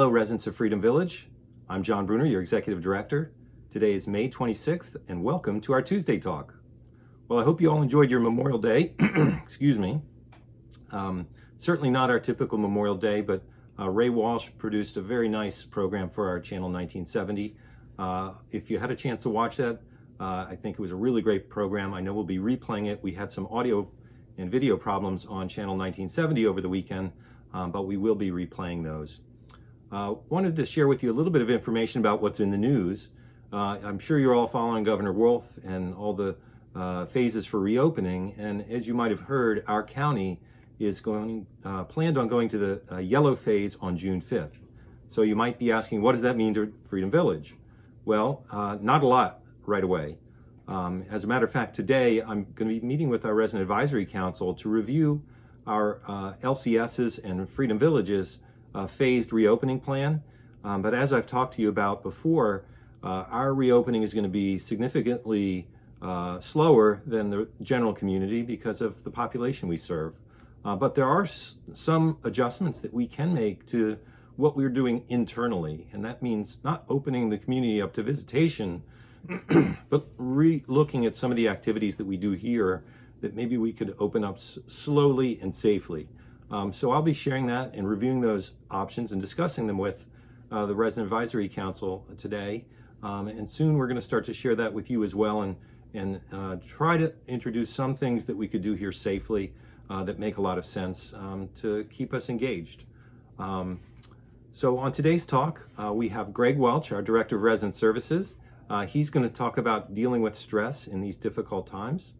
Hello, residents of Freedom Village. I'm John Bruner, your Executive Director. Today is May 26th, and welcome to our Tuesday Talk. Well, I hope you all enjoyed your Memorial Day. Excuse me. Certainly not our typical Memorial Day, but Ray Walsh produced a very nice program for our channel 1970. If you had a chance to watch that, I think it was a really great program. I know we'll be replaying it. We had some audio and video problems on channel 1970 over the weekend, but we will be replaying those. Wanted to share with you a little bit of information about what's in the news. I'm sure you're all following Governor Wolf and all the phases for reopening, and as you might have heard, our county is planned on going to the yellow phase on June 5th. So you might be asking, what does that mean to Freedom Village? Well, not a lot right away. As a matter of fact, today I'm going to be meeting with our Resident Advisory Council to review our LCS's and Freedom Village's phased reopening plan. But as I've talked to you about before, our reopening is going to be significantly slower than the general community because of the population we serve. But there are some adjustments that we can make to what we're doing internally, and that means not opening the community up to visitation, but re-looking at some of the activities that we do here that maybe we could open up slowly and safely. So I'll be sharing that and reviewing those options and discussing them with the Resident Advisory Council today. And soon we're going to start to share that with you as well and try to introduce some things that we could do here safely that make a lot of sense to keep us engaged. So on today's talk, we have Greg Welch, our Director of Resident Services. He's going to talk about dealing with stress in these difficult times.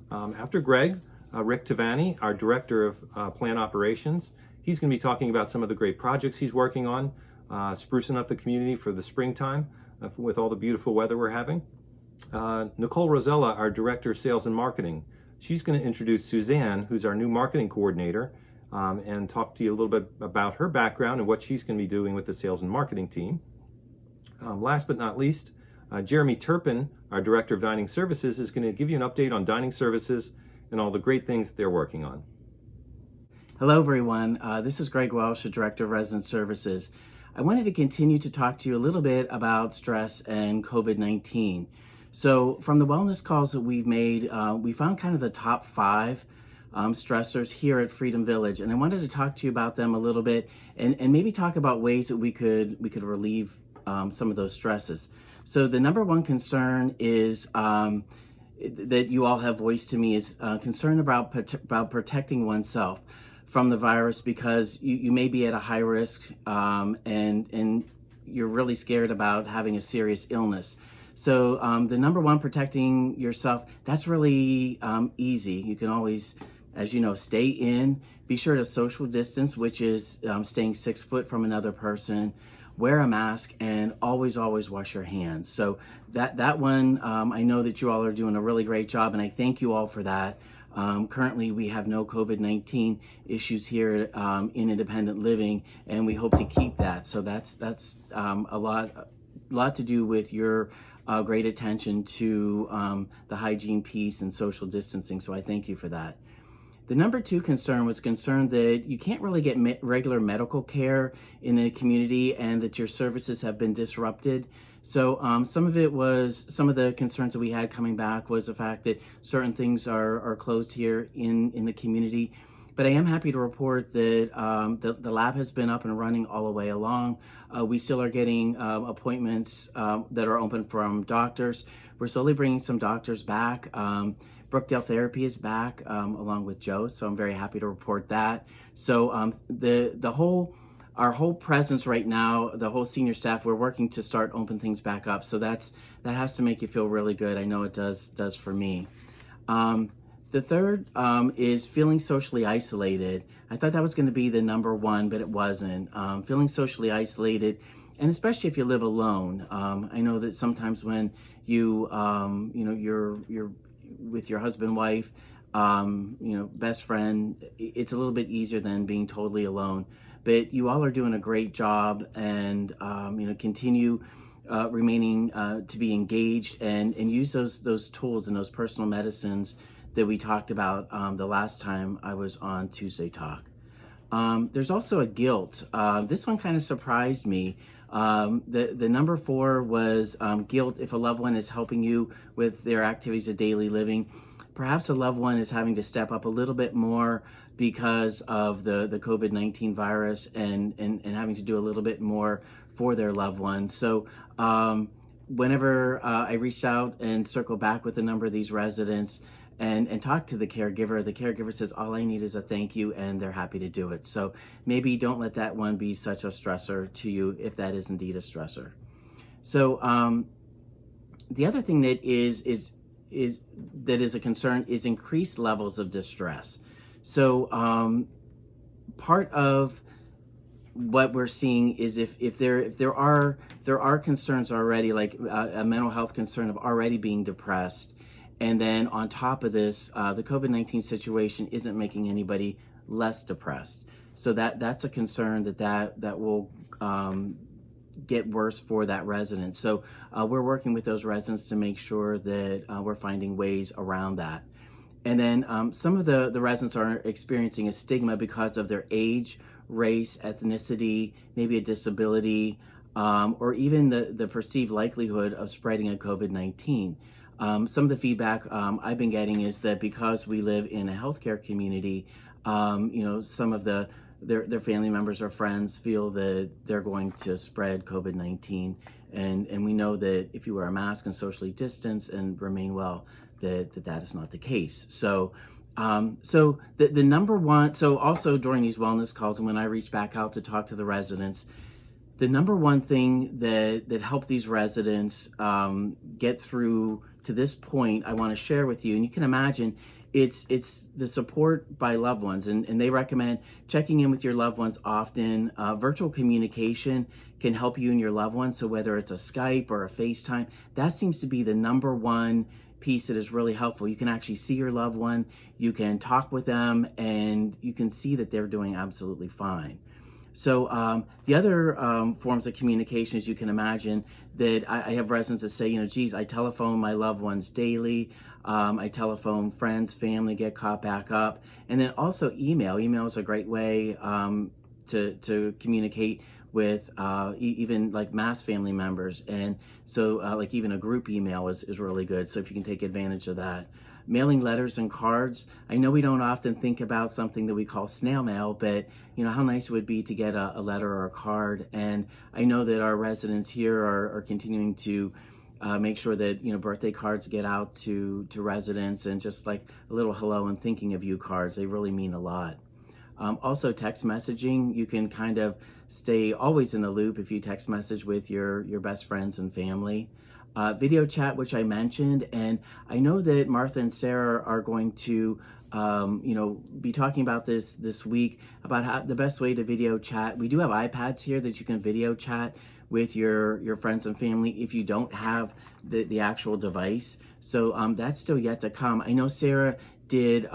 After Greg, Rick Tavani, our Director of Plant Operations. He's going to be talking about some of the great projects he's working on, sprucing up the community for the springtime with all the beautiful weather we're having. Nicole Rosella, our Director of Sales and Marketing. She's going to introduce Suzanne, who's our new Marketing Coordinator, and talk to you a little bit about her background and what she's going to be doing with the Sales and Marketing team. Last but not least, Jeremy Turpin, our Director of Dining Services, is going to give you an update on dining services and all the great things they're working on. Hello everyone, this is Greg Welsh, the Director of Resident Services. I wanted to continue to talk to you a little bit about stress and COVID-19. So from the wellness calls that we've made, we found kind of the top 5 stressors here at Freedom Village, and I wanted to talk to you about them a little bit and maybe talk about ways that we could relieve some of those stresses. So the number one concern is that you all have voiced to me is concern about protecting oneself from the virus, because you may be at a high risk and you're really scared about having a serious illness. So the number one, protecting yourself, that's really easy. You can always, as you know, stay in, be sure to social distance, which is staying 6 foot from another person, wear a mask, and always wash your hands. So that one, I know that you all are doing a really great job, and I thank you all for that. Currently, we have no COVID-19 issues here in independent living, and we hope to keep that. So that's a lot to do with your great attention to the hygiene piece and social distancing. So I thank you for that. The number 2 concern was concerned that you can't really get regular medical care in the community and that your services have been disrupted. So some of the concerns that we had coming back was the fact that certain things are closed here in the community. But I am happy to report that the lab has been up and running all the way along. We still are getting appointments that are open from doctors. We're slowly bringing some doctors back. Brookdale Therapy is back along with Joe, so I'm very happy to report that. So our whole presence right now, the whole senior staff, we're working to start open things back up. So that has to make you feel really good. I know it does for me. The third is feeling socially isolated. I thought that was going to be the number 1, but it wasn't. Feeling socially isolated, and especially if you live alone. I know that sometimes when you're with your husband, wife, best friend, it's a little bit easier than being totally alone. But you all are doing a great job, and continue remaining to be engaged and use those tools and those personal medicines that we talked about the last time I was on Tuesday Talk. There's also a guilt. This one kind of surprised me. The number 4 was guilt if a loved one is helping you with their activities of daily living. Perhaps a loved one is having to step up a little bit more because of the COVID-19 virus and having to do a little bit more for their loved one. So whenever I reached out and circled back with a number of these residents and talked to the caregiver says, all I need is a thank you, and they're happy to do it. So maybe don't let that one be such a stressor to you if that is indeed a stressor. So the other thing that is a concern is increased levels of distress. So part of what we're seeing is if there are concerns already, like a mental health concern of already being depressed, and then on top of this, the COVID-19 situation isn't making anybody less depressed. So that's a concern that will get worse for that resident. So we're working with those residents to make sure that we're finding ways around that. And then some of the residents are experiencing a stigma because of their age, race, ethnicity, maybe a disability, or even the perceived likelihood of spreading a COVID-19. Some of the feedback I've been getting is that because we live in a healthcare community, some of their family members or friends feel that they're going to spread COVID-19. And we know that if you wear a mask and socially distance and remain well, that is not the case. So the number one, so also during these wellness calls and when I reach back out to talk to the residents, the number one thing that helped these residents get through to this point, I want to share with you, and you can imagine it's the support by loved ones, and they recommend checking in with your loved ones often. Virtual communication can help you and your loved ones, so whether it's a Skype or a FaceTime, that seems to be the number one piece that is really helpful. You can actually see your loved one, you can talk with them, and you can see that they're doing absolutely fine. So the other forms of communication, as you can imagine, that I have residents that say, geez, I telephone my loved ones daily. I telephone friends, family, get caught back up. And then also email. Email is a great way to communicate with even like mass family members. And so like even a group email is really good. So if you can take advantage of that. Mailing letters and cards. I know we don't often think about something that we call snail mail, but how nice it would be to get a letter or a card. And I know that our residents here are continuing to make sure that birthday cards get out to residents, and just like a little hello and thinking of you cards. They really mean a lot. Also text messaging. You can kind of stay always in the loop if you text message with your best friends and family. Video chat, which I mentioned, and I know that Martha and Sarah are going to be talking about this week about how the best way to video chat. We do have iPads here that you can video chat with your friends and family if you don't have the actual device. So that's still yet to come. I know Sarah did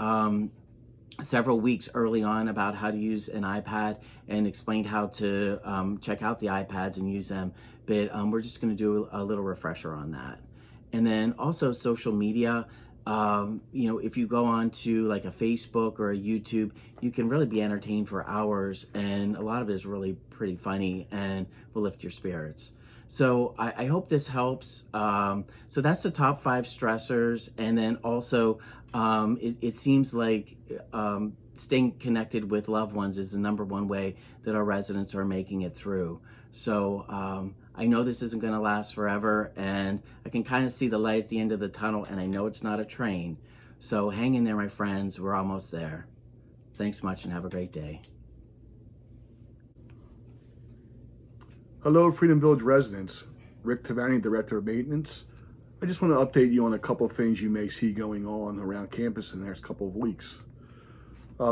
several weeks early on about how to use an iPad and explained how to check out the iPads and use them. But we're just going to do a little refresher on that. And then also social media. If you go on to like a Facebook or a YouTube, you can really be entertained for hours, and a lot of it is really pretty funny and will lift your spirits. So I hope this helps. So that's the top 5 stressors. And then also it seems like staying connected with loved ones is the number one way that our residents are making it through. So I know this isn't going to last forever, and I can kind of see the light at the end of the tunnel, and I know it's not a train. So hang in there, my friends. We're almost there. Thanks much, and have a great day. Hello, Freedom Village residents. Rick Tavani, Director of Maintenance. I just want to update you on a couple of things you may see going on around campus in the next couple of weeks.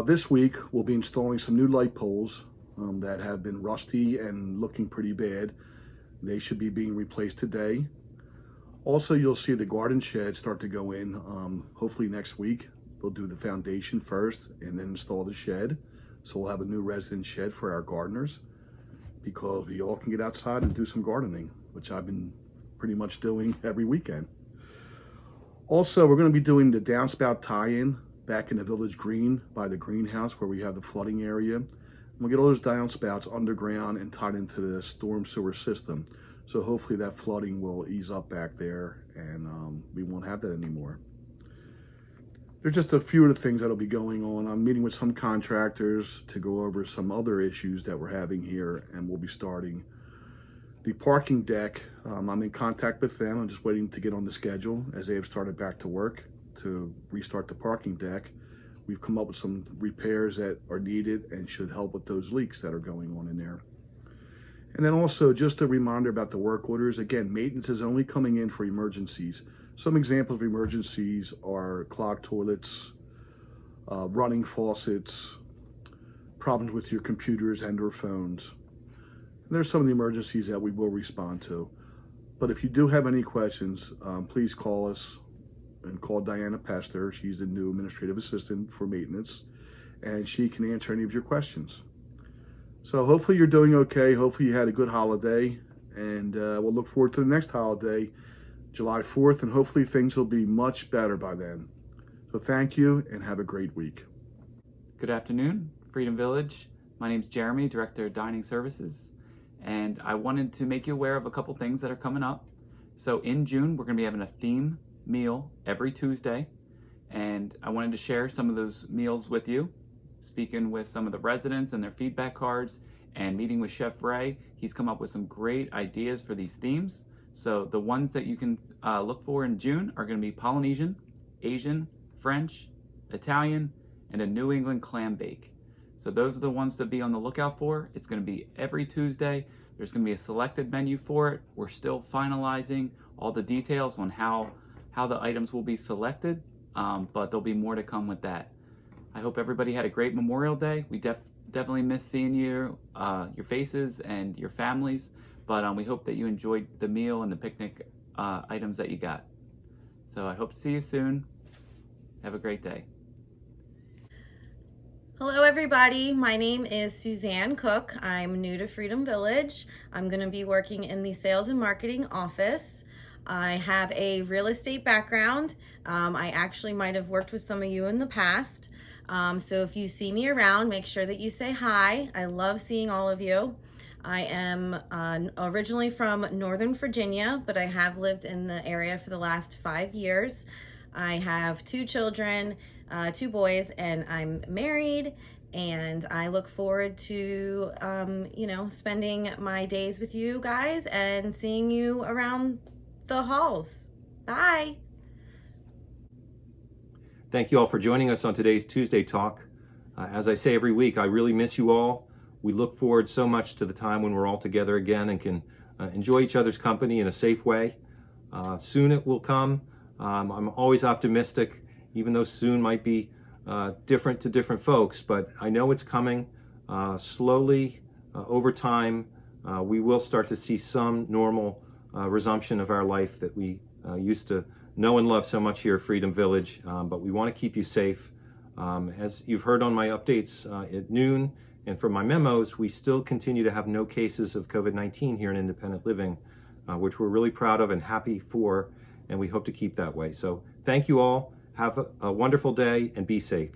This week, we'll be installing some new light poles that have been rusty and looking pretty bad. They should be being replaced today. Also, you'll see the garden shed start to go in hopefully next week. They'll do the foundation first and then install the shed. So we'll have a new resident shed for our gardeners, because we all can get outside and do some gardening, which I've been pretty much doing every weekend. Also, we're going to be doing the downspout tie-in back in the village green by the greenhouse where we have the flooding area. We'll get all those downspouts underground and tied into the storm sewer system. So hopefully that flooding will ease up back there, and we won't have that anymore. There's just a few of the things that'll be going on. I'm meeting with some contractors to go over some other issues that we're having here, and we'll be starting the parking deck. I'm in contact with them. I'm just waiting to get on the schedule as they have started back to work to restart the parking deck. We've come up with some repairs that are needed and should help with those leaks that are going on in there. And then also just a reminder about the work orders. Again, maintenance is only coming in for emergencies. Some examples of emergencies are clogged toilets, running faucets, problems with your computers and or phones. And there's some of the emergencies that we will respond to. But if you do have any questions, please call us and call Diana Pester. She's the new administrative assistant for maintenance, and she can answer any of your questions. So hopefully you're doing okay. Hopefully you had a good holiday, and we'll look forward to the next holiday, July 4th, and hopefully things will be much better by then. So thank you and have a great week. Good afternoon, Freedom Village. My name's Jeremy, Director of Dining Services, and I wanted to make you aware of a couple things that are coming up. So in June, we're going to be having a theme meal every Tuesday, and I wanted to share some of those meals with you, speaking with some of the residents and their feedback cards, and meeting with Chef Ray. He's come up with some great ideas for these themes. So the ones that you can look for in June are going to be Polynesian, Asian, French, Italian, and a New England clam bake. So those are the ones to be on the lookout for. It's going to be every Tuesday. There's going to be a selected menu for it. We're still finalizing all the details on how the items will be selected, but there'll be more to come with that. I hope everybody had a great Memorial Day. We definitely miss seeing you, your faces and your families, but we hope that you enjoyed the meal and the picnic items that you got. So I hope to see you soon. Have a great day. Hello everybody, my name is Suzanne Cook. I'm new to Freedom Village. I'm going to be working in the sales and marketing office. I have a real estate background. I actually might have worked with some of you in the past. So if you see me around, make sure that you say hi. I love seeing all of you. I am originally from Northern Virginia, but I have lived in the area for the last 5 years. I have 2 children, 2 boys, and I'm married, and I look forward to, spending my days with you guys and seeing you around the halls. Bye. Thank you all for joining us on today's Tuesday Talk. As I say every week, I really miss you all. We look forward so much to the time when we're all together again and can enjoy each other's company in a safe way. Soon it will come. I'm always optimistic, even though soon might be different to different folks, but I know it's coming. Slowly, over time, we will start to see some normal resumption of our life that we used to know and love so much here at Freedom Village, but we want to keep you safe. As you've heard on my updates at noon and from my memos, we still continue to have no cases of COVID-19 here in independent living, which we're really proud of and happy for, and we hope to keep that way. So thank you all. Have a wonderful day and be safe.